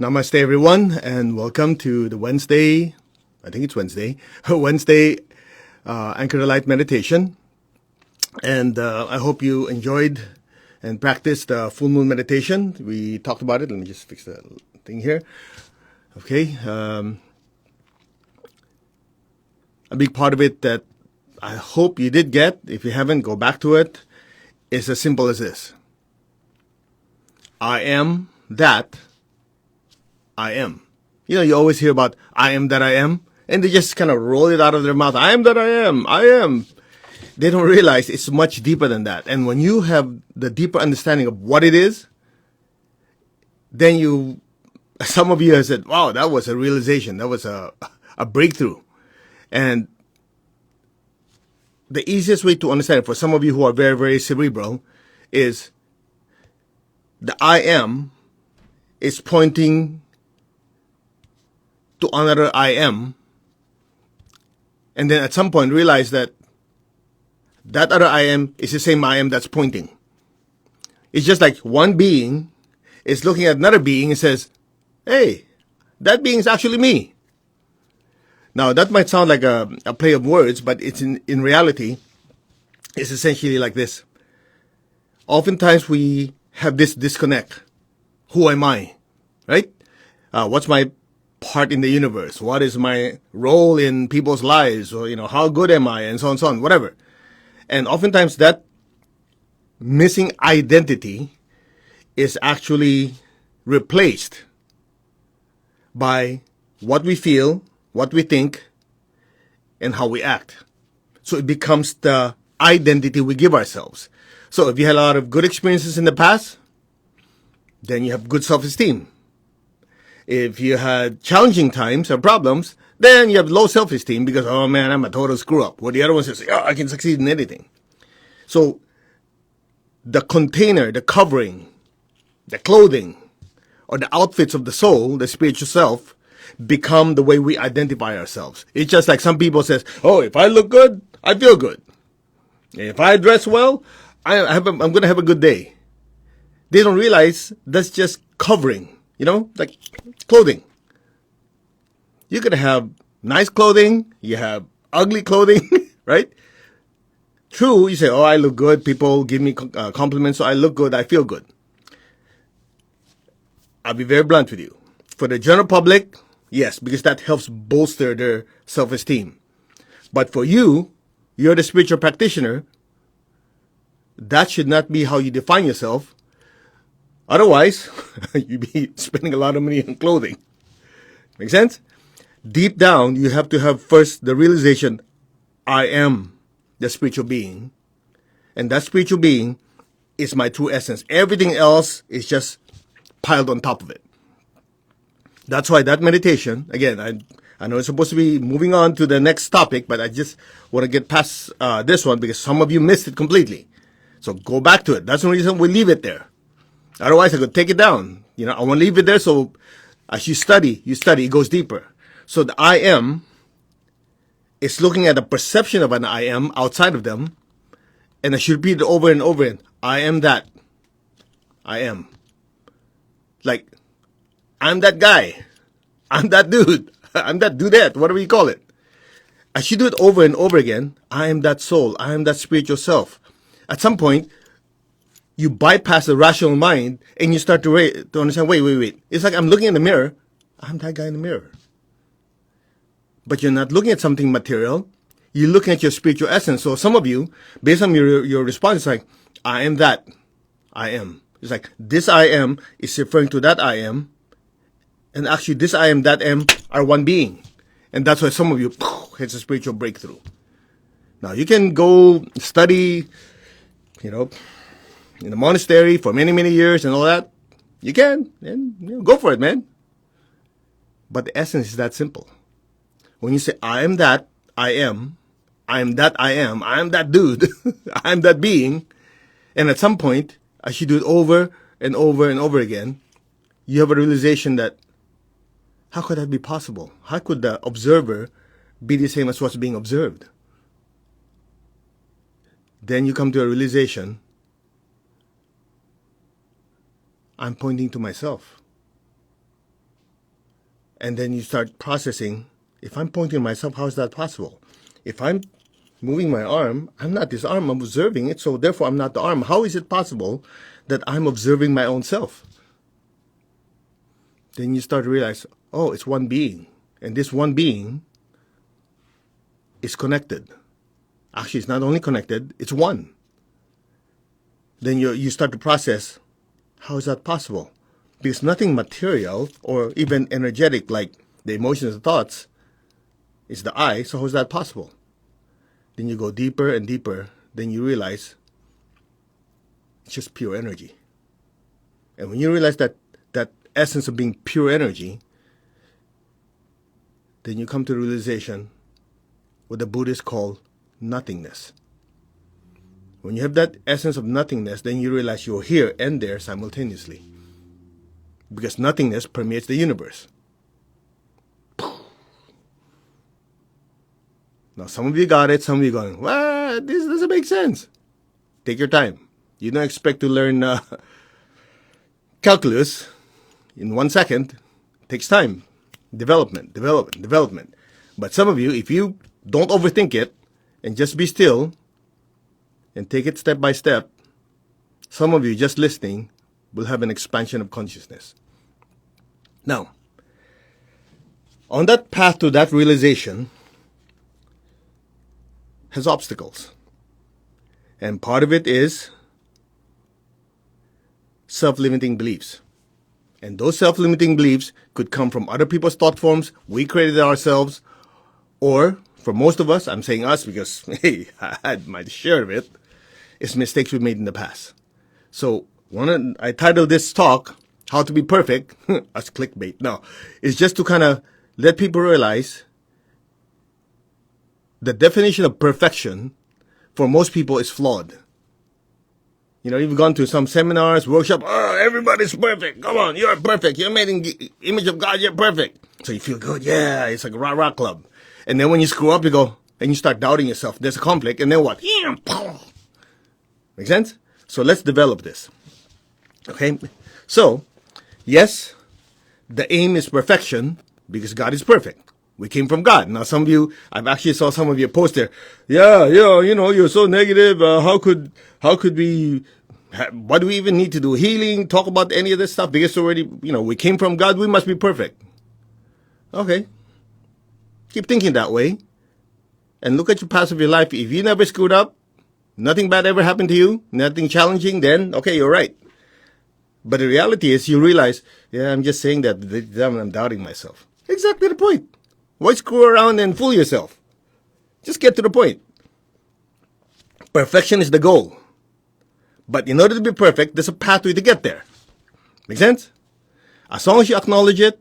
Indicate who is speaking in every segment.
Speaker 1: Namaste, everyone, and welcome to the Wednesday, I think it's Wednesday, Wednesday Anchor the Light meditation. And I hope you enjoyed and practiced the full moon meditation. We talked about it. Let me just fix the thing here. Okay. A big part of it that I hope you did get, if you haven't, go back to it, is as simple as this. I am that I am. You know, you always hear about I am that I am, and they just kind of roll it out of their mouth. I am that I am. I am. They don't realize it's much deeper than that. And when you have the deeper understanding of what it is, then some of you have said, wow, that was a realization. That was a breakthrough. And the easiest way to understand it for some of you who are very, very cerebral is the I am is pointing to another I am, and then at some point realize that that other I am is the same I am that's pointing. It's just like one being is looking at another being and says, hey, that being is actually me. Now, that might sound like a play of words, but it's in reality, it's essentially like this. Oftentimes we have this disconnect. Who am I? Right? What's my part in the universe? What is my role in people's lives? Or, how good am I? And so on, so on, whatever. And oftentimes that missing identity is actually replaced by what we feel, what we think, and how we act. So it becomes the identity we give ourselves. So if you had a lot of good experiences in the past, then you have good self-esteem. If you had challenging times or problems, then you have low self-esteem because, oh man, I'm a total screw-up. Where the other one says, oh, I can succeed in anything. So the container, the covering, the clothing, or the outfits of the soul, the spiritual self, become the way we identify ourselves. It's just like some people says, oh, if I look good, I feel good. If I dress well, I'm going to have a good day. They don't realize that's just covering, like clothing. You could have nice clothing, you have ugly clothing, right? True, you say, oh, I look good, people give me compliments, so I look good, I feel good. I'll be very blunt with you. For the general public, yes, because that helps bolster their self-esteem. But for you, you're the spiritual practitioner, that should not be how you define yourself. Otherwise, you'd be spending a lot of money on clothing. Make sense? Deep down, you have to have first the realization, I am the spiritual being. And that spiritual being is my true essence. Everything else is just piled on top of it. That's why that meditation, again, I know it's supposed to be moving on to the next topic, but I just want to get past this one because some of you missed it completely. So go back to it. That's the reason we leave it there. Otherwise, I could take it down. I want to leave it there so as you study, it goes deeper. So the I am is looking at the perception of an I am outside of them, and I should repeat it over and over again. I am that. I am. Like, I'm that guy. I'm that dude. I'm that dudette, whatever you call it. I should do it over and over again. I am that soul. I am that spiritual self. At some point, you bypass the rational mind and you start to understand, wait. It's like I'm looking in the mirror. I'm that guy in the mirror. But you're not looking at something material. You're looking at your spiritual essence. So some of you, based on your response, it's like, I am that. I am. It's like, this I am is referring to that I am. And actually, this I am, that I am are one being. And that's why some of you, it's a spiritual breakthrough. Now, you can go study, in the monastery for many, many years and all that. You can, and go for it, man. But the essence is that simple. When you say, I am that, I am that I am that dude, I am that being, and at some point, as you do it over and over and over again, you have a realization that, how could that be possible? How could the observer be the same as what's being observed? Then you come to a realization, I'm pointing to myself. And then you start processing, if I'm pointing at myself, how is that possible? If I'm moving my arm, I'm not this arm, I'm observing it, so therefore I'm not the arm. How is it possible that I'm observing my own self? Then you start to realize, oh, it's one being. And this one being is connected. Actually, it's not only connected, it's one. Then you start to process, how is that possible? Because nothing material or even energetic like the emotions and thoughts is the I, so how is that possible? Then you go deeper and deeper, then you realize it's just pure energy. And when you realize that essence of being pure energy, then you come to the realization what the Buddhists call nothingness. When you have that essence of nothingness, then you realize you're here and there simultaneously. Because nothingness permeates the universe. Now, some of you got it, some of you going, what? This doesn't make sense. Take your time. You don't expect to learn calculus in 1 second. It takes time. Development. But some of you, if you don't overthink it and just be still and take it step by step, some of you just listening will have an expansion of consciousness. Now, on that path to that realization has obstacles. And part of it is self-limiting beliefs. And those self-limiting beliefs could come from other people's thought forms, we created ourselves, or for most of us, I'm saying us because, hey, I had my share of it, it's mistakes we made in the past. So I titled this talk, How to Be Perfect, as clickbait. No, it's just to kind of let people realize the definition of perfection for most people is flawed. You know, you've gone to some seminars, workshop, oh, everybody's perfect. Come on, you're perfect. You're made in the image of God, you're perfect. So you feel good. Yeah, it's like a rah-rah club. And then when you screw up, you go, and you start doubting yourself. There's a conflict, and then what? Make sense? So let's develop this. Okay? So, yes, the aim is perfection because God is perfect. We came from God. Now, some of you, I've actually saw some of your posts there. Yeah, you know, you're so negative. How could we, what do we even need to do? Healing, talk about any of this stuff? Because already, you know, we came from God. We must be perfect. Okay. Keep thinking that way. And look at your past of your life. If you never screwed up, nothing bad ever happened to you, nothing challenging, then, okay, you're right. But the reality is you realize, yeah, I'm just saying that I'm doubting myself. Exactly the point. Why screw around and fool yourself? Just get to the point. Perfection is the goal. But in order to be perfect, there's a pathway to get there. Make sense? As long as you acknowledge it,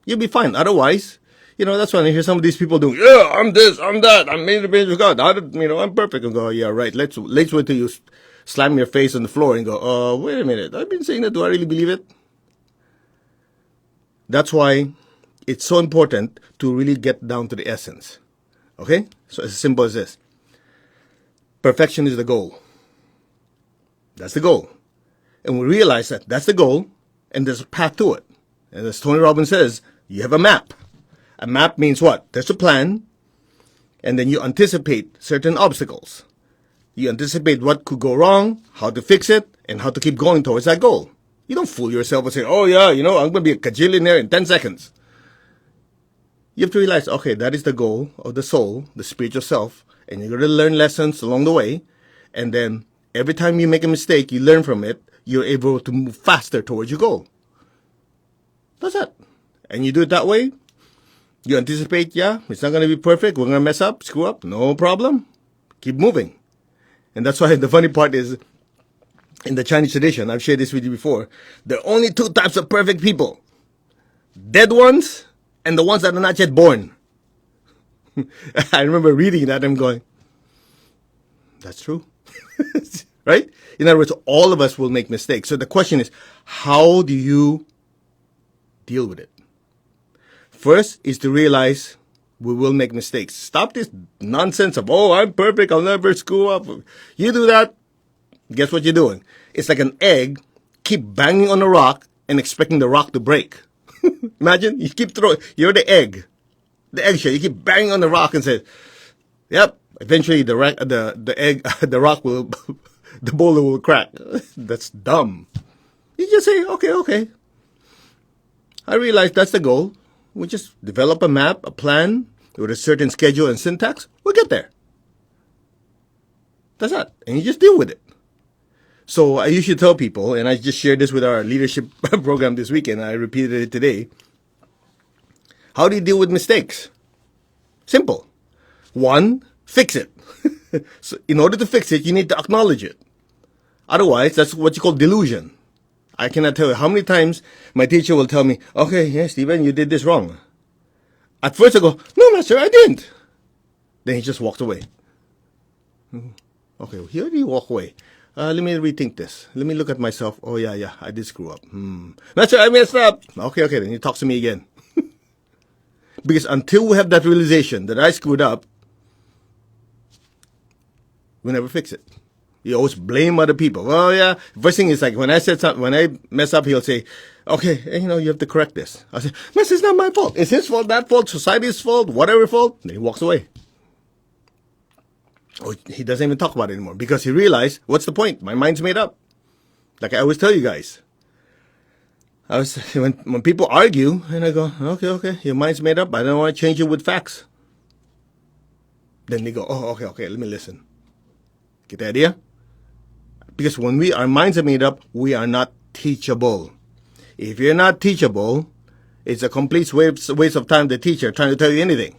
Speaker 1: you'll be fine. Otherwise, you know, that's when I hear some of these people doing, yeah, I'm this, I'm that, I'm made in the image of God. I'm perfect. And go, yeah, right. Let's wait till you slam your face on the floor and go, wait a minute. I've been saying that. Do I really believe it? That's why it's so important to really get down to the essence. Okay? So it's as simple as this. Perfection is the goal. That's the goal. And we realize that that's the goal, and there's a path to it. And as Tony Robbins says, you have a map. A map means what? There's a plan, and then you anticipate certain obstacles. You anticipate what could go wrong, how to fix it, and how to keep going towards that goal. You don't fool yourself and say, oh yeah, you know, I'm going to be a cajillionaire in 10 seconds. You have to realize, okay, that is the goal of the soul, the spiritual self, and you're going to learn lessons along the way. And then every time you make a mistake, you learn from it, you're able to move faster towards your goal. That's it. And you do it that way. You anticipate, yeah, it's not going to be perfect. We're going to mess up, screw up. No problem. Keep moving. And that's why the funny part is, in the Chinese tradition, I've shared this with you before, there are only two types of perfect people. Dead ones and the ones that are not yet born. I remember reading that and going, that's true. Right? In other words, all of us will make mistakes. So the question is, how do you deal with it? First is to realize we will make mistakes. Stop this nonsense of, oh, I'm perfect, I'll never screw up. You do that, guess what you're doing? It's like an egg, keep banging on a rock and expecting the rock to break. Imagine you keep throwing. You're the eggshell. You keep banging on the rock and say, "Yep." Eventually, the egg, the rock will, the boulder will crack. That's dumb. You just say, "Okay. I realize that's the goal. We just develop a map, a plan with a certain schedule and syntax. We'll get there." That's that, and you just deal with it. So I usually tell people, and I just shared this with our leadership program this weekend, I repeated it today. How do you deal with mistakes? Simple. One, fix it. So in order to fix it, you need to acknowledge it. Otherwise, that's what you call delusion. I cannot tell you how many times my teacher will tell me, "Okay, yeah, Stephen, you did this wrong." At first I go, "No, master, I didn't." Then he just walked away. Okay, here do you walk away? Let me rethink this. Let me look at myself. Oh, yeah, I did screw up. Master, I messed up. Okay, then he talks to me again. Because until we have that realization that I screwed up, we never fix it. You always blame other people. Well, yeah. First thing is like when I said something, when I mess up, he'll say, "Okay, you have to correct this." I say, "Miss, it's not my fault. It's his fault, that fault, society's fault, whatever fault." Then he walks away. Or he doesn't even talk about it anymore because he realized, what's the point? My mind's made up. Like I always tell you guys. When people argue, and I go, okay, your mind's made up. I don't want to change it with facts. Then they go, "Oh, okay, let me listen." Get the idea? Because when our minds are made up, we are not teachable. If you're not teachable, it's a complete waste of time, the teacher trying to tell you anything.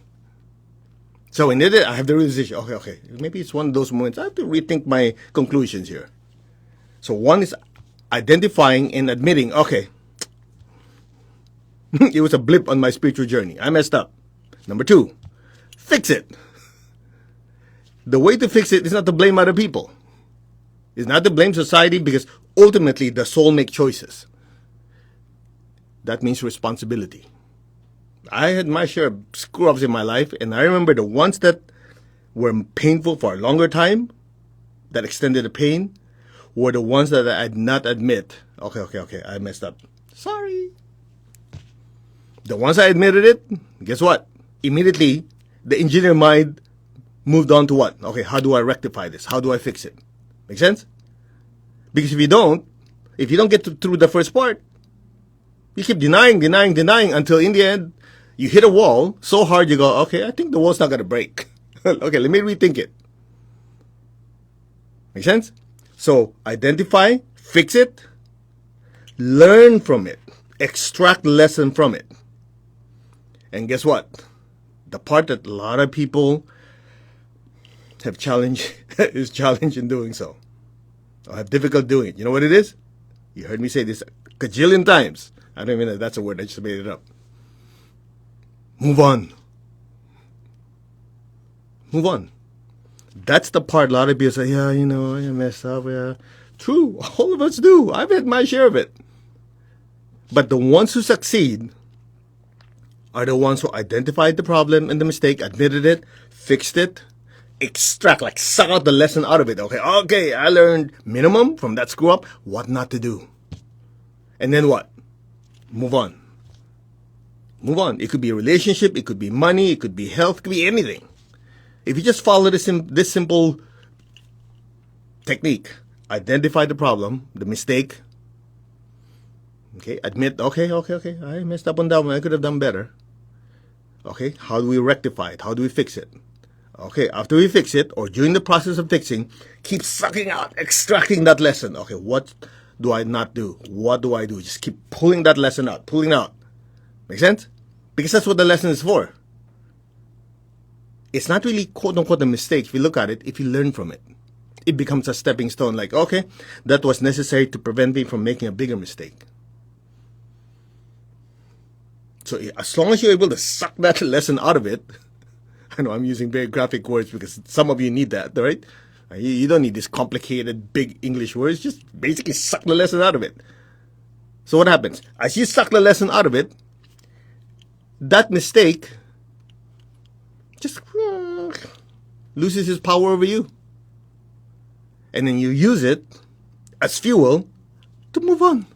Speaker 1: So in it, I have the realization, okay, maybe it's one of those moments. I have to rethink my conclusions here. So one is identifying and admitting, okay, it was a blip on my spiritual journey. I messed up. Number two, fix it. The way to fix it is not to blame other people. It's not to blame society because ultimately the soul makes choices. That means responsibility. I had my share of screw-ups in my life, and I remember the ones that were painful for a longer time, that extended the pain, were the ones that I did not admit. Okay, I messed up. Sorry. The ones I admitted it, guess what? Immediately, the engineer mind moved on to what? Okay, how do I rectify this? How do I fix it? Make sense? Because if you don't get through the first part, you keep denying until in the end, you hit a wall so hard you go, okay, I think the wall's not going to break. Okay, let me rethink it. Make sense? So identify, fix it, learn from it, extract lesson from it. And guess what? The part that a lot of people have challenge in doing so. Or have difficult doing it. You know what it is? You heard me say this a gajillion times. I don't even know if that's a word. I just made it up. Move on. Move on. That's the part a lot of people say, yeah, I messed up. Yeah. True. All of us do. I've had my share of it. But the ones who succeed are the ones who identified the problem and the mistake, admitted it, fixed it, suck out the lesson out of it. Okay, I learned minimum from that screw up, what not to do. And then what? Move on. Move on. It could be a relationship, it could be money, it could be health, it could be anything. If you just follow this simple technique, identify the problem, the mistake, okay, admit, okay, I messed up on that one, I could have done better. Okay, how do we rectify it? How do we fix it? Okay, after we fix it, or during the process of fixing, keep sucking out, extracting that lesson. Okay, what do I not do? What do I do? Just keep pulling that lesson out, pulling out. Make sense? Because that's what the lesson is for. It's not really quote-unquote a mistake if you look at it, if you learn from it. It becomes a stepping stone like, okay, that was necessary to prevent me from making a bigger mistake. So as long as you're able to suck that lesson out of it, I know I'm using very graphic words because some of you need that, right? You don't need these complicated, big English words. Just basically suck the lesson out of it. So what happens? As you suck the lesson out of it, that mistake just loses its power over you. And then you use it as fuel to move on.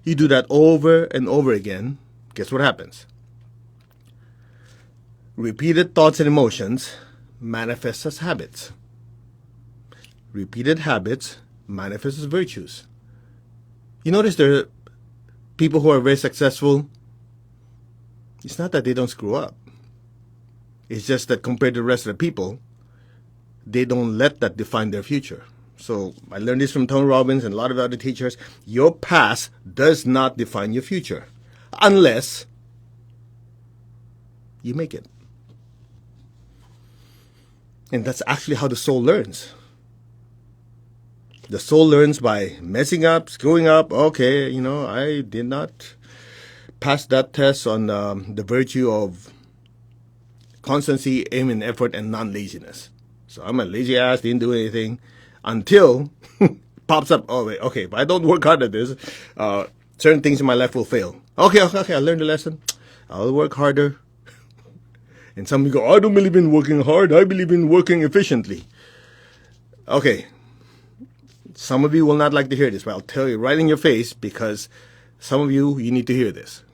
Speaker 1: You do that over and over again, guess what happens? Repeated thoughts and emotions manifest as habits. Repeated habits manifest as virtues. You notice there are people who are very successful. It's not that they don't screw up. It's just that compared to the rest of the people, they don't let that define their future. So I learned this from Tony Robbins and a lot of other teachers. Your past does not define your future unless you make it. And that's actually how the soul learns. The soul learns by messing up, screwing up. Okay, I did not pass that test on the virtue of constancy, aim, and effort, and non-laziness. So I'm a lazy ass, didn't do anything until pops up. Oh, wait, okay, if I don't work hard at this, certain things in my life will fail. Okay, I learned the lesson. I'll work harder. And some people go, I don't believe in working hard. I believe in working efficiently. Okay. Some of you will not like to hear this, but I'll tell you right in your face because some of you need to hear this.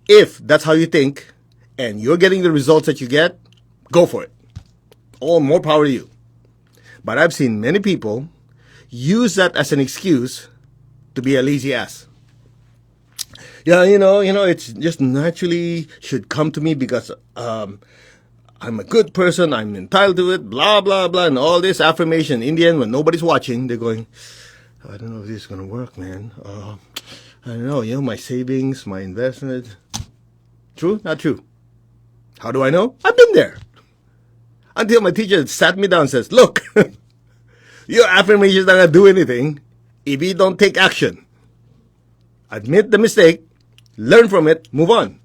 Speaker 1: If that's how you think and you're getting the results that you get, go for it. All more power to you. But I've seen many people use that as an excuse to be a lazy ass. Yeah, it's just naturally should come to me because I'm a good person, I'm entitled to it, blah, blah, blah, and all this affirmation. In the end, when nobody's watching, they're going, I don't know if this is going to work, man. I don't know, my savings, my investment. True? Not true. How do I know? I've been there. Until my teacher sat me down and says, look, your affirmations are not going to do anything if you don't take action. Admit the mistake, learn from it, move on.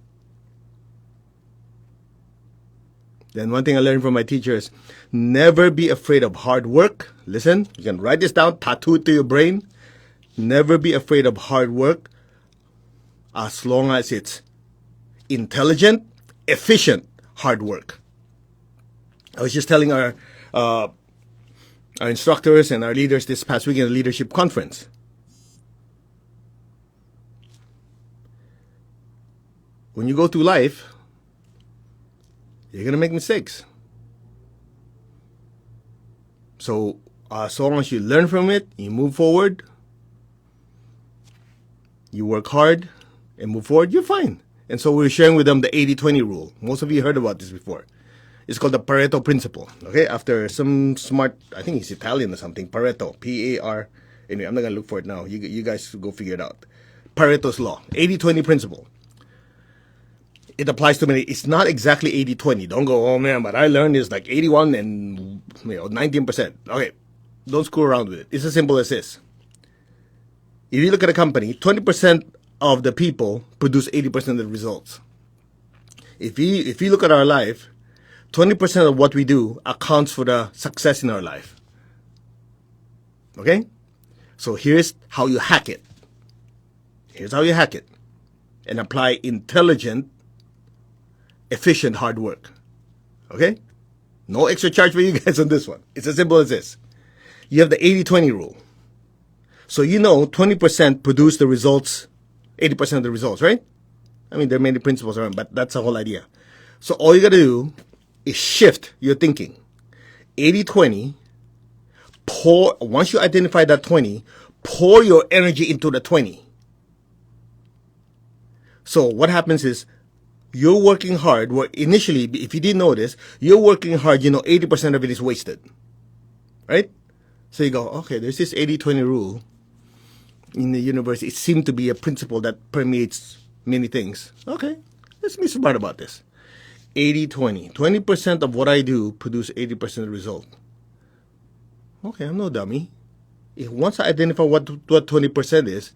Speaker 1: Then one thing I learned from my teacher is never be afraid of hard work. Listen, you can write this down, tattoo it to your brain. Never be afraid of hard work as long as it's intelligent, efficient hard work. I was just telling our instructors and our leaders this past week in a leadership conference. When you go through life, you're going to make mistakes. So as long as you learn from it, you move forward, you work hard and move forward, you're fine. And so we're sharing with them the 80-20 rule. Most of you heard about this before. It's called the Pareto principle. Okay, after some smart, I think it's Italian or something, Pareto, P-A-R. Anyway, I'm not going to look for it now. You guys go figure it out. Pareto's law, 80-20 principle. It applies to many. It's not exactly 80-20. Don't go, oh man, but I learned it's like 81 and 19%. Okay, don't screw around with it. It's as simple as this. If you look at a company, 20% of the people produce 80% of the results. If you look at our life, 20% of what we do accounts for the success in our life. Okay? So here's how you hack it. Here's how you hack it. And apply intelligent, efficient hard work. Okay? No extra charge for you guys on this one. It's as simple as this. You have the 80-20 rule. So 20% produce the results, 80% of the results, right? I mean, there are many principles around, but that's the whole idea. So all you got to do is shift your thinking. 80-20, once you identify that 20, pour your energy into the 20. So what happens is, you're working hard. Well, initially, if you didn't know this, you're working hard, 80% of it is wasted. Right? So you go, okay, there's this 80-20 rule in the universe. It seemed to be a principle that permeates many things. Okay, let's be smart about this. 80-20. 20% of what I do produce 80% of the result. Okay, I'm no dummy. Once I identify what 20% is,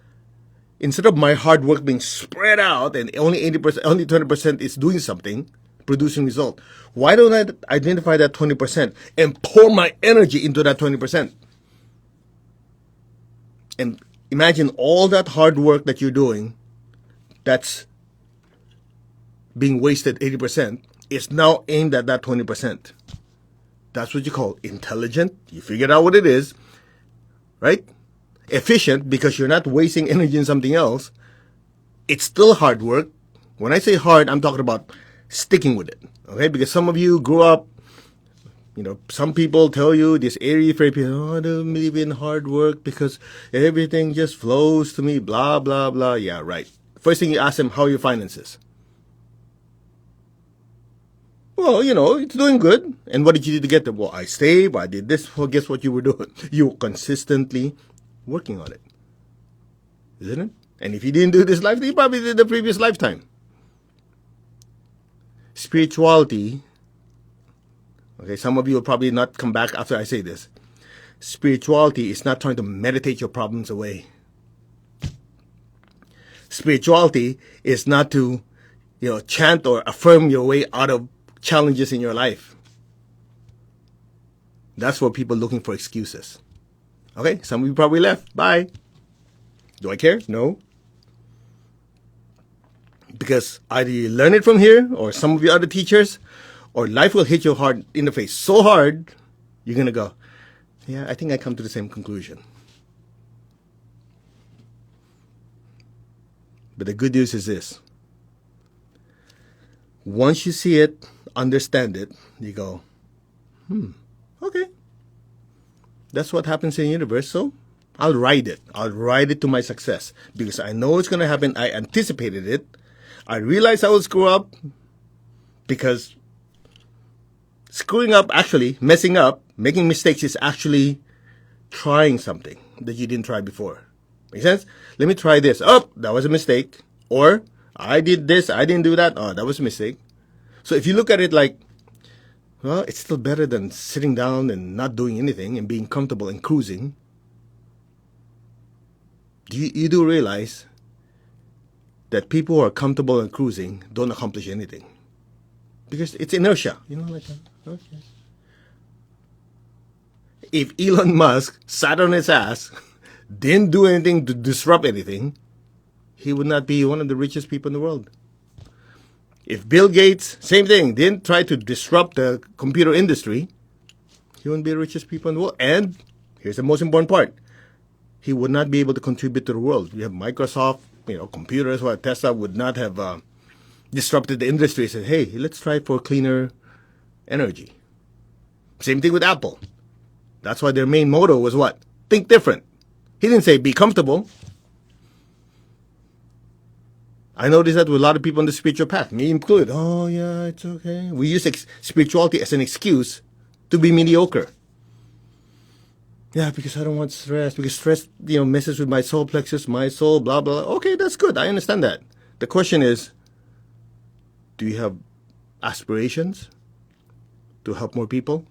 Speaker 1: instead of my hard work being spread out and only 20% is doing something, producing result, why don't I identify that 20% and pour my energy into that 20%? And imagine all that hard work that you're doing that's being wasted 80% is now aimed at that 20%. That's what you call intelligent. You figured out what it is, right? Efficient, because you're not wasting energy in something else. It's still hard work. When I say hard, I'm talking about sticking with it. Okay? Because some of you grew up, some people tell you this airy-fairy people, oh, I don't believe in hard work because everything just flows to me, blah, blah, blah. Yeah, right. First thing you ask them, how are your finances? Well, it's doing good. And what did you do to get there? Well, I saved, I did this. Well, guess what you were doing? You were consistently working on it. Isn't it? And if you didn't do this lifetime, you probably did the previous lifetime. Spirituality, okay, some of you will probably not come back after I say this. Spirituality is not trying to meditate your problems away. Spirituality is not to, chant or affirm your way out of challenges in your life. That's for people looking for excuses. Okay, some of you probably left. Bye. Do I care? No. Because either you learn it from here or some of your other teachers, or life will hit you hard in the face so hard, you're going to go, yeah, I think I come to the same conclusion. But the good news is this. Once you see it, understand it, you go, okay. That's what happens in the universe, so I'll ride it. I'll ride it to my success because I know it's going to happen. I anticipated it. I realized I will screw up because screwing up, actually, messing up, making mistakes is actually trying something that you didn't try before. Make sense? Let me try this. Oh, that was a mistake. Or I did this, I didn't do that. Oh, that was a mistake. So if you look at it like, well, it's still better than sitting down and not doing anything and being comfortable and cruising. You do realize that people who are comfortable and cruising don't accomplish anything. Because it's inertia. Like that. Okay. If Elon Musk sat on his ass, didn't do anything to disrupt anything, he would not be one of the richest people in the world. If Bill Gates, same thing, didn't try to disrupt the computer industry, he wouldn't be the richest people in the world. And here's the most important part. He would not be able to contribute to the world. We have Microsoft, computers, or Tesla would not have disrupted the industry and said, hey, let's try for cleaner energy. Same thing with Apple. That's why their main motto was what? Think different. He didn't say be comfortable. I noticed that with a lot of people on the spiritual path, me included. Oh, yeah, it's okay. We use spirituality as an excuse to be mediocre. Yeah, because I don't want stress. Because stress, messes with my soul plexus, my soul, blah, blah. Okay, that's good. I understand that. The question is, do you have aspirations to help more people?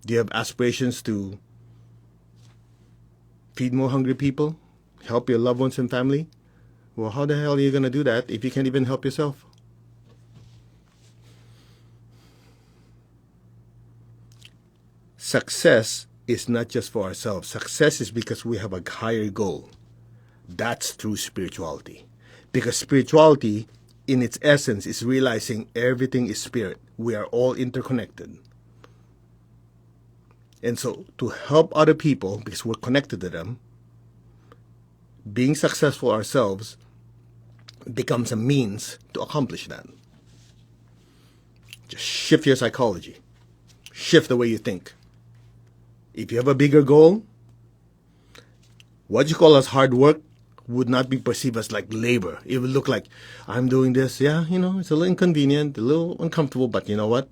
Speaker 1: Do you have aspirations to feed more hungry people? Help your loved ones and family? Well, how the hell are you going to do that if you can't even help yourself? Success is not just for ourselves. Success is because we have a higher goal. That's true spirituality. Because spirituality, in its essence, is realizing everything is spirit. We are all interconnected. And so, to help other people, because we're connected to them, being successful ourselves becomes a means to accomplish that. Just shift your psychology. Shift the way you think. If you have a bigger goal, what you call as hard work would not be perceived as like labor. It would look like, I'm doing this, yeah, it's a little inconvenient, a little uncomfortable, but you know what?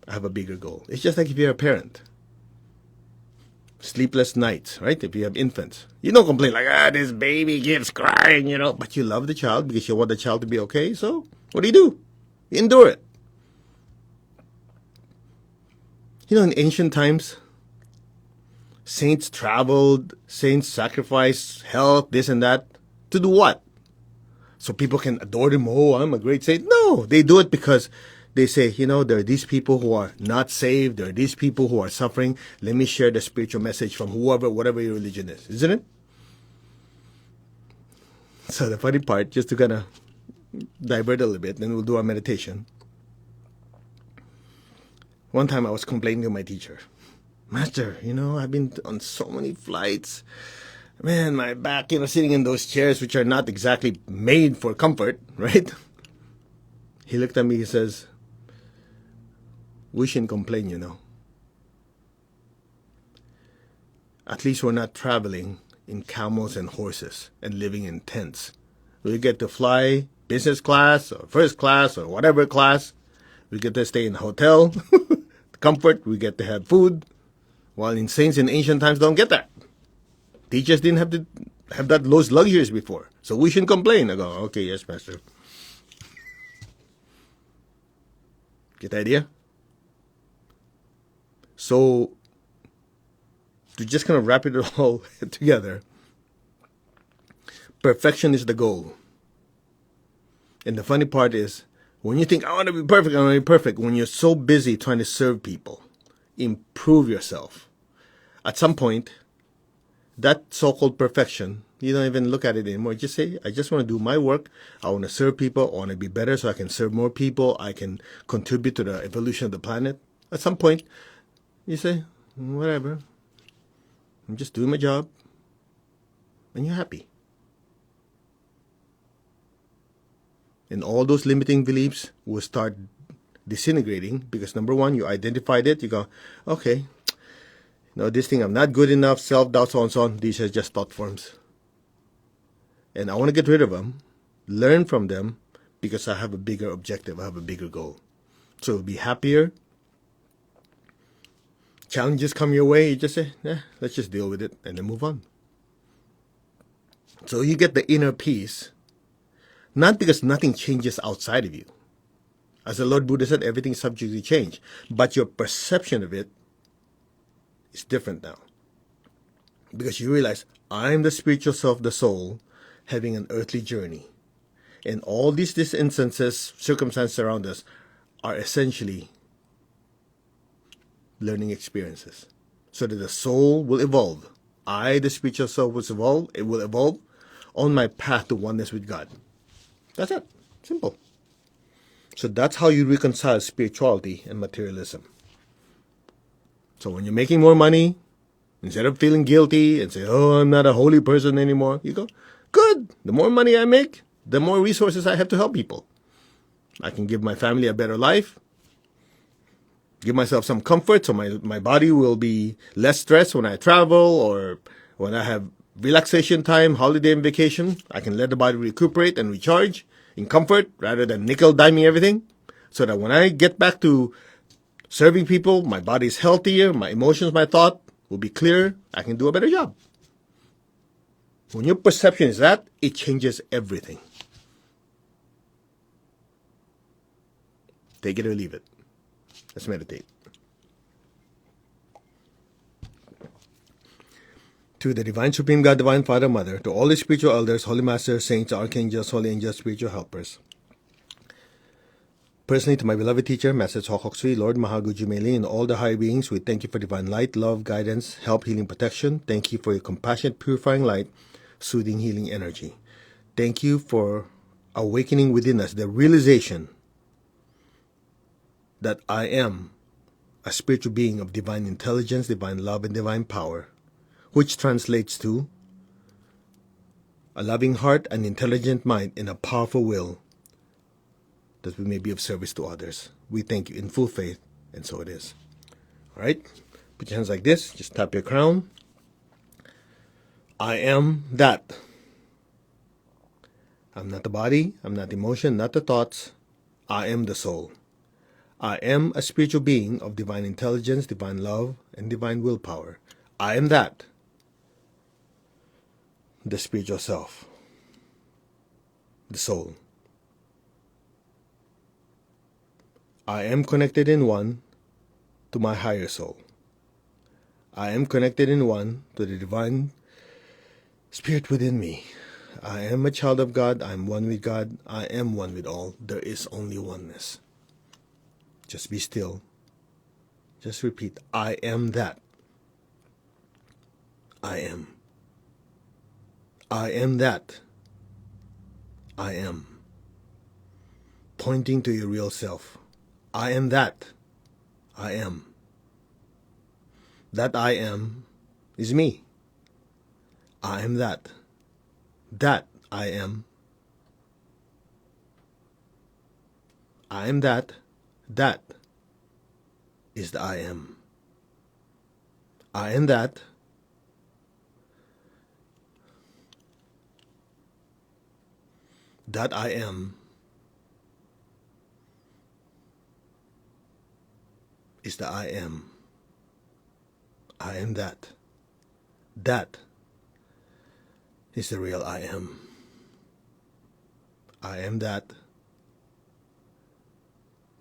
Speaker 1: I have a bigger goal. It's just like if you're a parent. Sleepless nights, right? If you have infants. You don't complain like, this baby keeps crying, But you love the child because you want the child to be okay. So what do? You endure it. In ancient times, saints traveled, saints sacrificed health, this and that. To do what? So people can adore them. Oh, I'm a great saint. No, they do it because they say, there are these people who are not saved. There are these people who are suffering. Let me share the spiritual message from whatever your religion is. Isn't it? So the funny part, just to kind of divert a little bit, then we'll do our meditation. One time I was complaining to my teacher. Master, I've been on so many flights. Man, my back, sitting in those chairs which are not exactly made for comfort, right? He looked at me, he says, we shouldn't complain. At least we're not traveling in camels and horses and living in tents. We get to fly business class or first class or whatever class. We get to stay in a hotel, comfort, we get to have food, while in saints in ancient times don't get that. Teachers didn't have to have those luxuries before. So we shouldn't complain. I go, okay, yes, Pastor. Get the idea? So, to just kind of wrap it all together, perfection is the goal. And the funny part is, when you think, I want to be perfect, I want to be perfect, when you're so busy trying to serve people, improve yourself, at some point, that so-called perfection, you don't even look at it anymore. Just say, I just want to do my work. I want to serve people. I want to be better so I can serve more people. I can contribute to the evolution of the planet. At some point, you say, whatever. I'm just doing my job. And you're happy. And all those limiting beliefs will start disintegrating because, number one, you identified it. You go, okay, this thing, I'm not good enough, self-doubt, so on and so on. These are just thought forms. And I want to get rid of them, learn from them, because I have a bigger objective. I have a bigger goal. So be happier. Challenges come your way, you just say, let's just deal with it and then move on. So you get the inner peace, not because nothing changes outside of you. As the Lord Buddha said, everything is subject to change. But your perception of it is different now. Because you realize, I'm the spiritual self, the soul, having an earthly journey. And all these instances, circumstances around us, are essentially learning experiences. So that the soul will evolve. I, the spiritual self, will evolve on my path to oneness with God. That's it. Simple. So that's how you reconcile spirituality and materialism. So when you're making more money, instead of feeling guilty and say, oh, I'm not a holy person anymore, you go, good. The more money I make, the more resources I have to help people. I can give my family a better life, give myself some comfort so my body will be less stressed when I travel or when I have relaxation time, holiday and vacation. I can let the body recuperate and recharge in comfort rather than nickel-diming everything, so that when I get back to serving people, my body is healthier, my emotions, my thought will be clearer, I can do a better job. When your perception is that, it changes everything. Take it or leave it. Let's meditate. To the Divine Supreme God, Divine Father, Mother, to all the spiritual elders, holy masters, saints, archangels, holy angels, spiritual helpers. Personally, to my beloved teacher, Master Chok Sui, Lord Mahaguju Meli, and all the higher beings, we thank you for divine light, love, guidance, help, healing, protection. Thank you for your compassionate, purifying light, soothing, healing energy. Thank you for awakening within us the realization that I am a spiritual being of divine intelligence, divine love, and divine power, which translates to a loving heart, an intelligent mind, and a powerful will, that we may be of service to others. We thank you in full faith, and so it is. All right? Put your hands like this. Just tap your crown. I am that. I'm not the body. I'm not the emotion, not the thoughts. I am the soul. I am a spiritual being of divine intelligence, divine love, and divine willpower. I am that. The spiritual self. The soul. I am connected in one to my higher soul. I am connected in one to the divine spirit within me. I am a child of God. I am one with God. I am one with all. There is only oneness. Just be still. Just repeat, I am that. I am. I am that. I am. Pointing to your real self. I am that. I am. That I am is me. I am that. That I am. I am that. That is the I am. I am that. That I am is the I am. I am that. That is the real I am. I am that.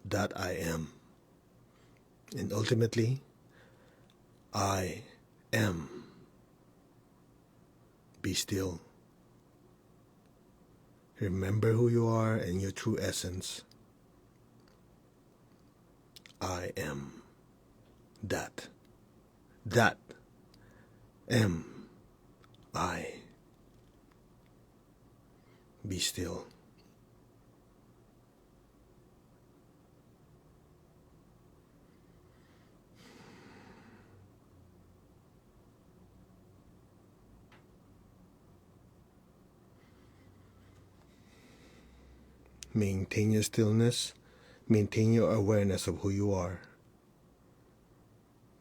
Speaker 1: That I am. And ultimately, I am. Be still. Remember who you are and your true essence. I am that. That am I. Be still. Maintain your stillness. Maintain your awareness of who you are.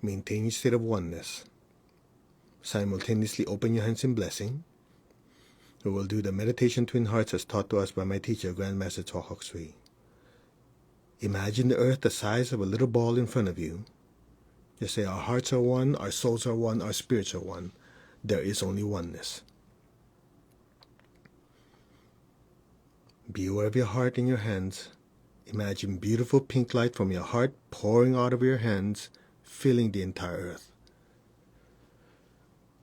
Speaker 1: Maintain your state of oneness. Simultaneously open your hands in blessing. We will do the meditation Twin Hearts as taught to us by my teacher, Grandmaster Chohok Sui. Imagine the earth the size of a little ball in front of you. Just say our hearts are one, our souls are one, our spirits are one. There is only oneness. Be aware of your heart in your hands. Imagine beautiful pink light from your heart pouring out of your hands, filling the entire earth.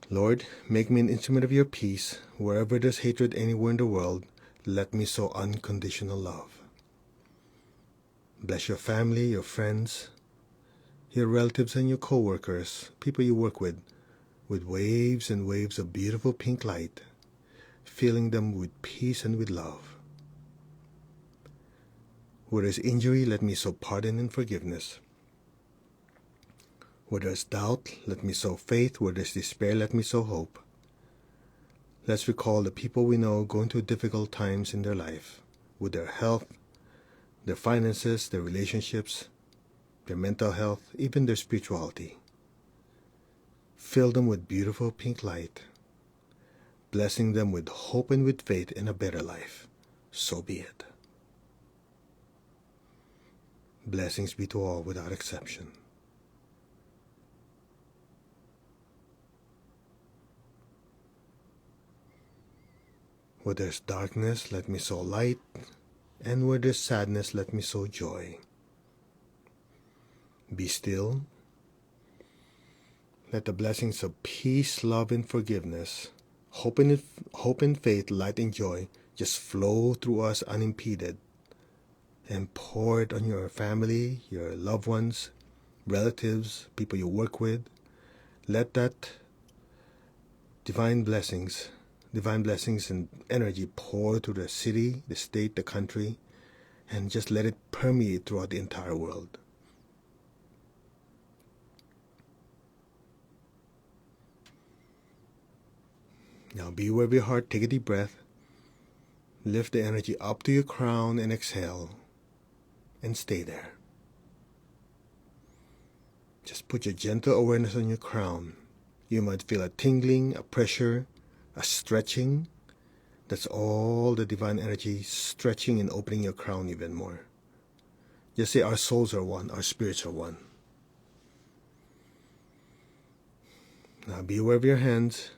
Speaker 1: Lord, make me an instrument of your peace. Wherever there's hatred anywhere in the world, let me sow unconditional love. Bless your family, your friends, your relatives and your co-workers, people you work with waves and waves of beautiful pink light, filling them with peace and with love. Where there's injury, let me sow pardon and forgiveness. Where there's doubt, let me sow faith. Where there's despair, let me sow hope. Let's recall the people we know going through difficult times in their life, with their health, their finances, their relationships, their mental health, even their spirituality. Fill them with beautiful pink light, blessing them with hope and with faith in a better life. So be it. Blessings be to all without exception. Where there's darkness, let me sow light, and where there's sadness, let me sow joy. Be still. Let the blessings of peace, love, and forgiveness, hope and faith, light and joy just flow through us unimpeded, and pour it on your family, your loved ones, relatives, people you work with. Let that divine blessings and energy pour through the city, the state, the country, and just let it permeate throughout the entire world. Now be aware of your heart. Take a deep breath. Lift the energy up to your crown and exhale. And stay there. Just put your gentle awareness on your crown. You might feel a tingling, a pressure, a stretching. That's all the divine energy stretching and opening your crown even more. Just say our souls are one, our spirits are one. Now be aware of your hands.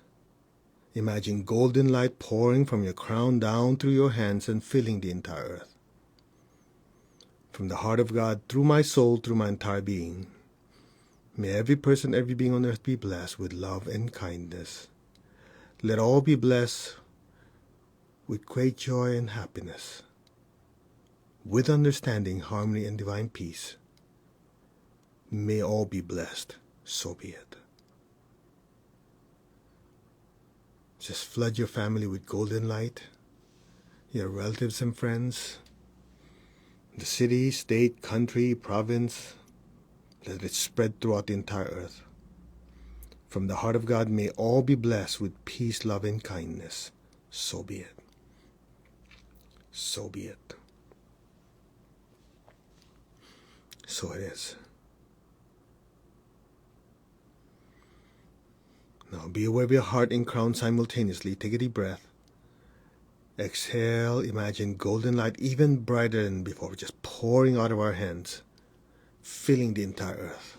Speaker 1: Imagine golden light pouring from your crown down through your hands and filling the entire earth. From the heart of God, through my soul, through my entire being. May every person, every being on earth be blessed with love and kindness. Let all be blessed with great joy and happiness, with understanding, harmony, and divine peace. May all be blessed. So be it. Just flood your family with golden light, your relatives and friends, the city, state, country, province. Let it spread throughout the entire earth. From the heart of God, may all be blessed with peace, love, and kindness. So be it. So be it. So it is. Now be aware of your heart and crown simultaneously. Take a deep breath. Exhale. Imagine golden light, even brighter than before, just pouring out of our hands, filling the entire earth.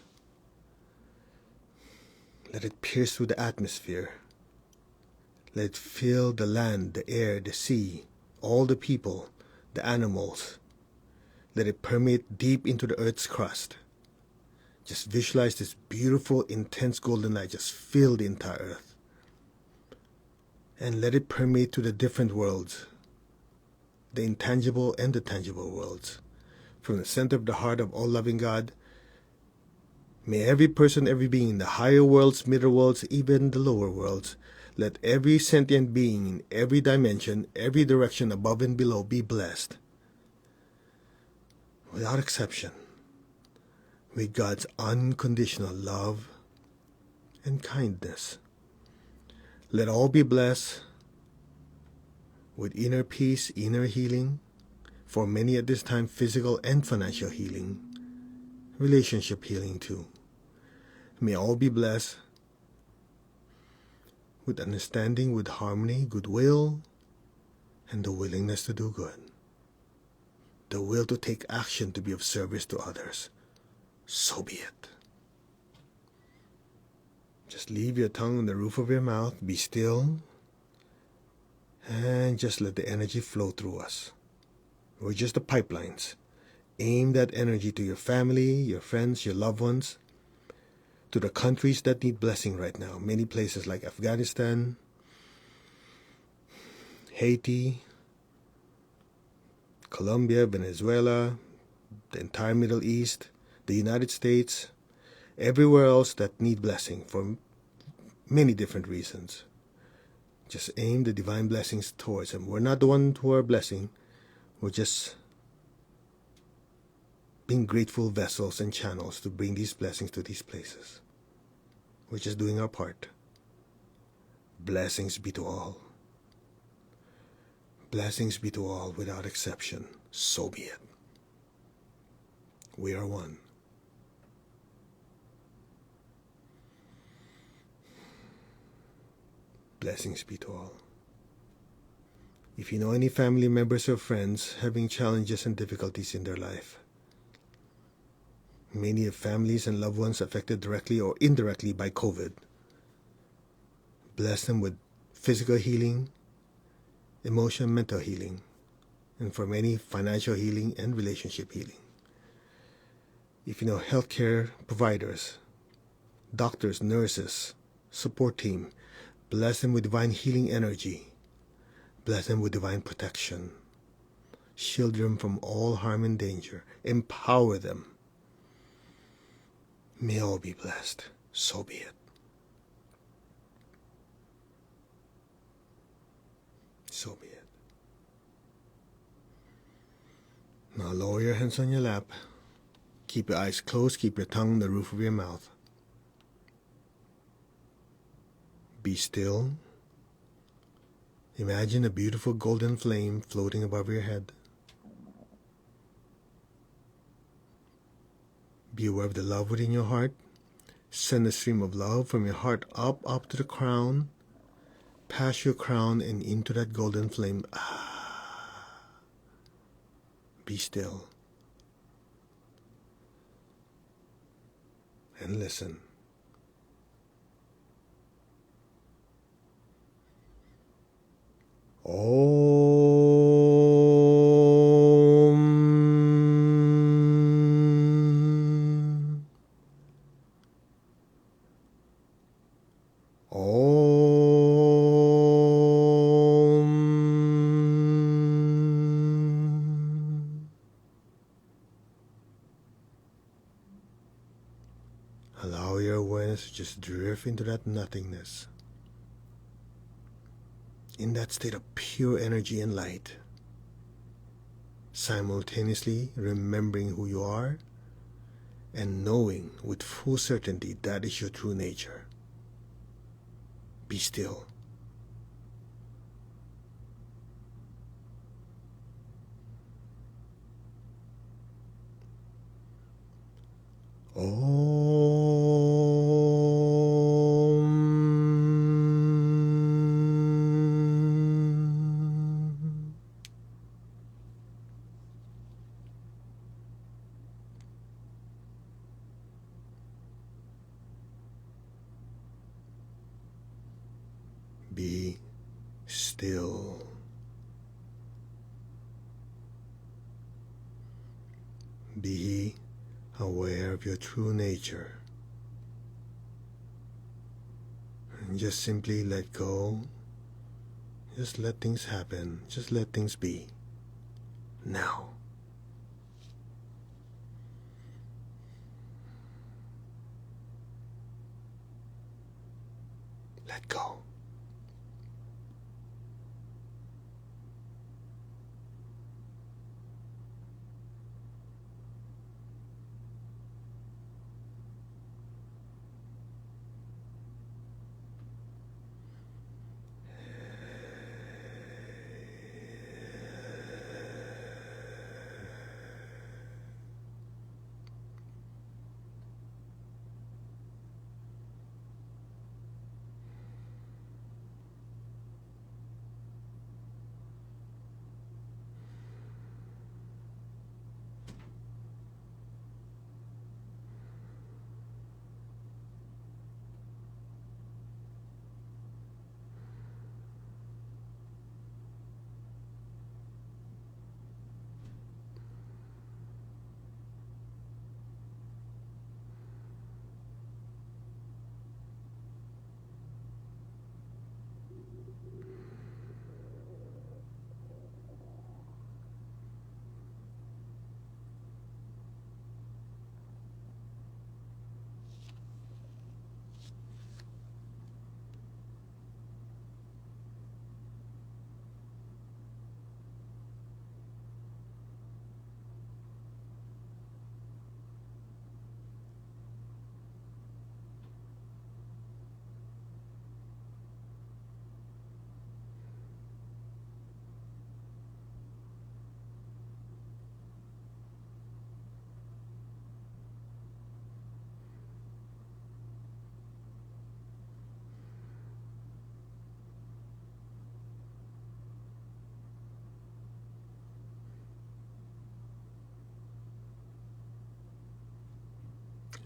Speaker 1: Let it pierce through the atmosphere. Let it fill the land, the air, the sea, all the people, the animals. Let it permeate deep into the earth's crust. Just visualize this beautiful, intense golden light just fill the entire earth. And let it permeate to the different worlds, the intangible and the tangible worlds. From the center of the heart of all-loving God, may every person, every being in the higher worlds, middle worlds, even the lower worlds, let every sentient being in every dimension, every direction above and below be blessed, without exception, with God's unconditional love and kindness. Let all be blessed with inner peace, inner healing, for many at this time physical and financial healing, relationship healing too. May all be blessed with understanding, with harmony, goodwill, and the willingness to do good. The will to take action to be of service to others. So be it. Just leave your tongue on the roof of your mouth, be still, and just let the energy flow through us. We're just the pipelines. Aim that energy to your family, your friends, your loved ones, to the countries that need blessing right now. Many places like Afghanistan, Haiti, Colombia, Venezuela, the entire Middle East, the United States, everywhere else that need blessing for many different reasons. Just aim the divine blessings towards them. We're not the ones who are blessing. We're just being grateful vessels and channels to bring these blessings to these places. We're just doing our part. Blessings be to all. Blessings be to all without exception. So be it. We are one. Blessings be to all. If you know any family members or friends having challenges and difficulties in their life, many of families and loved ones affected directly or indirectly by COVID, bless them with physical healing, emotional and mental healing, and for many, financial healing and relationship healing. If you know healthcare providers, doctors, nurses, support team, bless them with divine healing energy. Bless them with divine protection. Shield them from all harm and danger. Empower them. May all be blessed. So be it. So be it. Now lower your hands on your lap. Keep your eyes closed. Keep your tongue on the roof of your mouth. Be still. Imagine a beautiful golden flame floating above your head. Be aware of the love within your heart. Send a stream of love from your heart up to the crown, past your crown and into that golden flame. Be still. And listen. Om. Om. Allow your awareness to just drift into that nothingness. In that state of pure energy and light, simultaneously remembering who you are and knowing with full certainty that is your true nature. Be still. Be still. Be aware of your true nature. And just simply let go. Just let things happen. Just let things be. Now. Let go.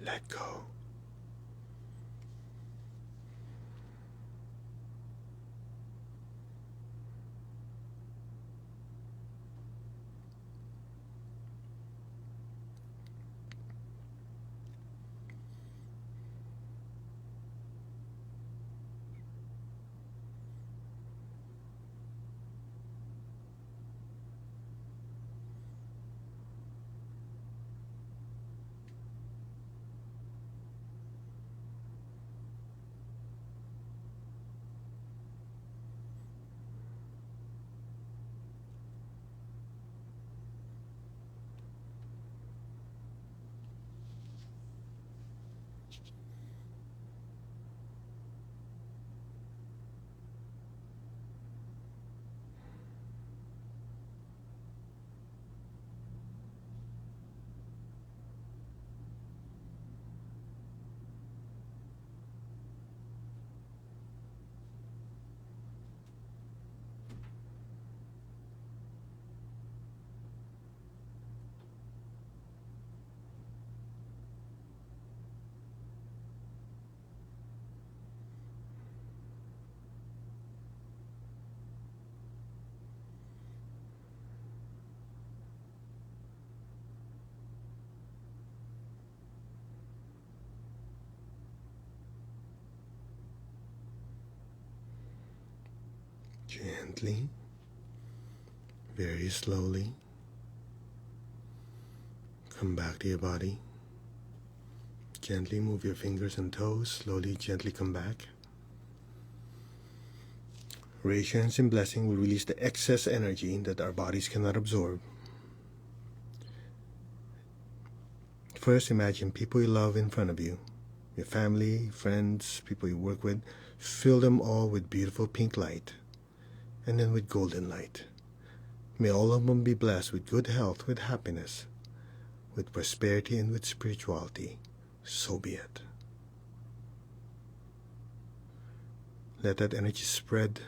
Speaker 1: Let go. Gently, very slowly, come back to your body. Gently move your fingers and toes, slowly, gently come back. Raise your hands in blessing will release the excess energy that our bodies cannot absorb. First, imagine people you love in front of you. your family, friends, people you work with. Fill them all with beautiful pink light, and then with golden light. May all of them be blessed with good health, with happiness, with prosperity, and with spirituality. So be it. Let that energy spread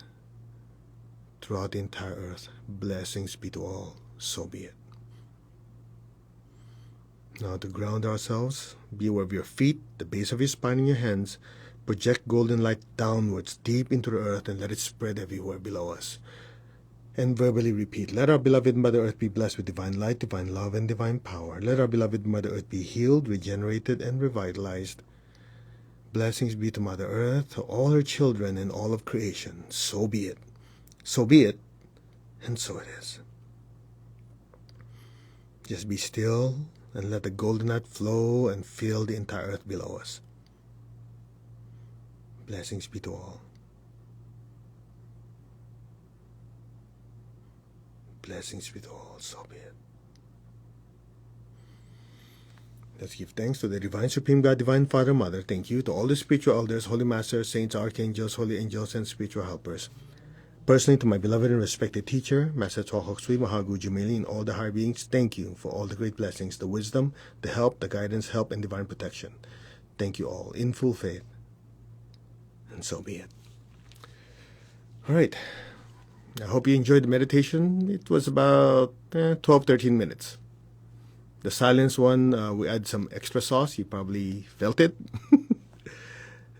Speaker 1: throughout the entire earth. Blessings be to all. So be it. Now to ground ourselves, be aware of your feet, the base of your spine, and your hands. Project golden light downwards, deep into the earth, and let it spread everywhere below us. And verbally repeat, let our beloved Mother Earth be blessed with divine light, divine love, and divine power. Let our beloved Mother Earth be healed, regenerated, and revitalized. Blessings be to Mother Earth, to all her children, and all of creation. So be it. So be it, and so it is. Just be still and let the golden light flow and fill the entire earth below us. Blessings be to all. Blessings be to all. So be it. Let's give thanks to the Divine Supreme God, Divine Father, Mother. Thank you to all the spiritual elders, holy masters, saints, archangels, holy angels, and spiritual helpers. Personally, to my beloved and respected teacher, Master Choa Kok Sui Mahagu Jumeli, and all the higher beings, thank you for all the great blessings, the wisdom, the help, the guidance, help, and divine protection. Thank you all, in full faith. And so be it. All right. I hope you enjoyed the meditation. It was about 12-13 minutes. The silence one, we add some extra sauce. You probably felt it.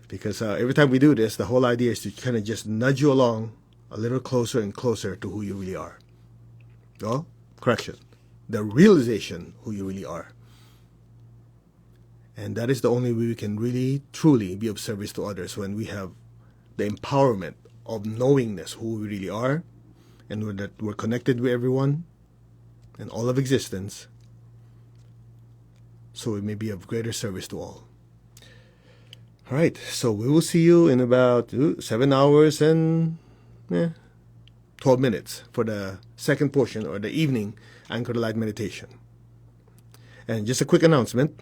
Speaker 1: Because every time we do this, the whole idea is to kind of just nudge you along a little closer and closer to who you really are. Well, correction. The realization who you really are. And that is the only way we can really, truly be of service to others, when we have the empowerment of knowingness who we really are, and that we're connected with everyone and all of existence, so we may be of greater service to all. All right, so we will see you in about 7 hours and 12 minutes for the second portion, or the evening Anchor the Light meditation. And just a quick announcement.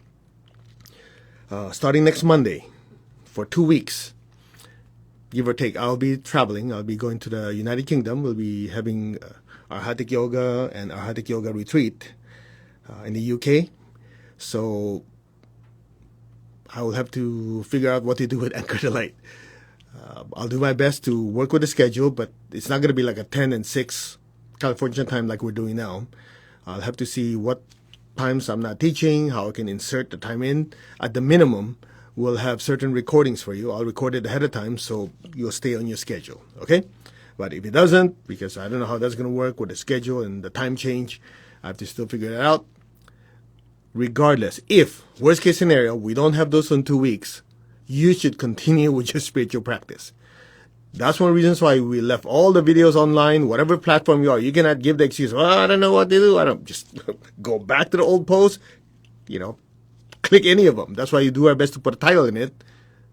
Speaker 1: Starting next Monday, for 2 weeks, give or take, I'll be traveling. I'll be going to the United Kingdom. We'll be having Arhatic Yoga and Arhatic Yoga retreat in the UK. So I will have to figure out what to do with Anchor the Light. I'll do my best to work with the schedule, but it's not going to be like a 10 and 6 California time like we're doing now. I'll have to see what times I'm not teaching, how I can insert the time in. At the minimum, we'll have certain recordings for you. I'll record it ahead of time, so you'll stay on your schedule, okay? But if it doesn't, because I don't know how that's going to work with the schedule and the time change, I have to still figure it out. Regardless, if, worst case scenario, we don't have those in 2 weeks, you should continue with your spiritual practice. That's one of the reasons why we left all the videos online, whatever platform you are. You cannot give the excuse, well, I don't know what to do. I don't, just go back to the old post, click any of them. That's why you do our best to put a title in it,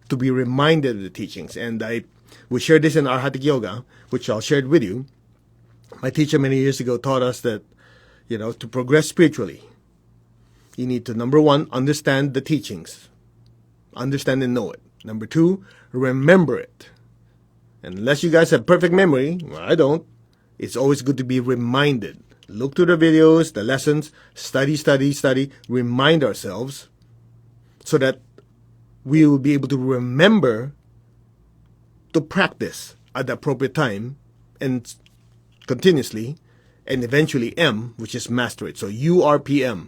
Speaker 1: to be reminded of the teachings. And we shared this in Arhatic Yoga, which I'll share it with you. My teacher many years ago taught us that, to progress spiritually, you need to, number one, understand the teachings. Understand and know it. Number two, remember it. And unless you guys have perfect memory, well, I don't, it's always good to be reminded. Look through the videos, the lessons, study, remind ourselves, so that we will be able to remember to practice at the appropriate time and continuously, and eventually M, which is master it. So URPM.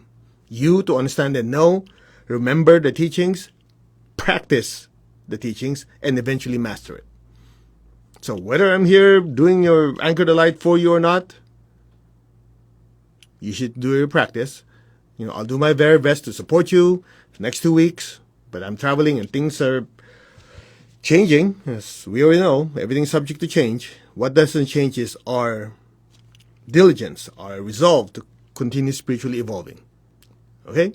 Speaker 1: U, to understand and know, remember the teachings, practice the teachings, and eventually master it. So whether I'm here doing your Anchor the Light for you or not, you should do your practice. I'll do my very best to support you the next 2 weeks, but I'm traveling and things are changing. As we already know, everything's subject to change. What doesn't change is our diligence, our resolve to continue spiritually evolving. Okay?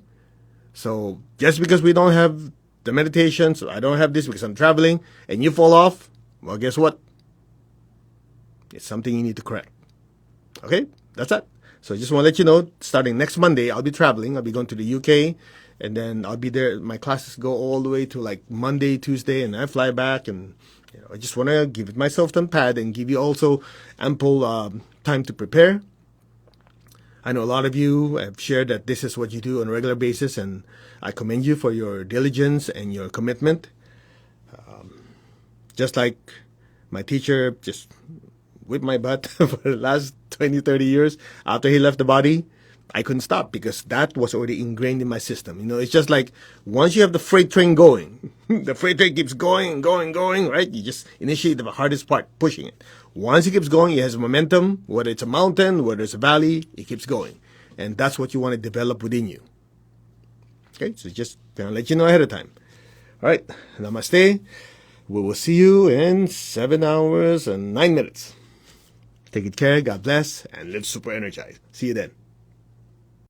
Speaker 1: So just because we don't have the meditations, I don't have this because I'm traveling, and you fall off, well, guess what? It's something you need to correct. Okay? That's it. So I just want to let you know, starting next Monday, I'll be traveling. I'll be going to the UK and then I'll be there. My classes go all the way to like Monday, Tuesday, and I fly back. And I just want to give myself some pad and give you also ample time to prepare. I know a lot of you have shared that this is what you do on a regular basis, and I commend you for your diligence and your commitment. Just like my teacher just whipped my butt for the last 20, 30 years after he left the body, I couldn't stop because that was already ingrained in my system. It's just like once you have the freight train going, the freight train keeps going and going, going, right? You just initiate the hardest part, pushing it. Once it keeps going, it has momentum, whether it's a mountain, whether it's a valley, it keeps going. And that's what you want to develop within you. Okay, so just let you know ahead of time. All right, namaste. We will see you in 7 hours and 9 minutes. Take good care, God bless, and live super energized. See you then.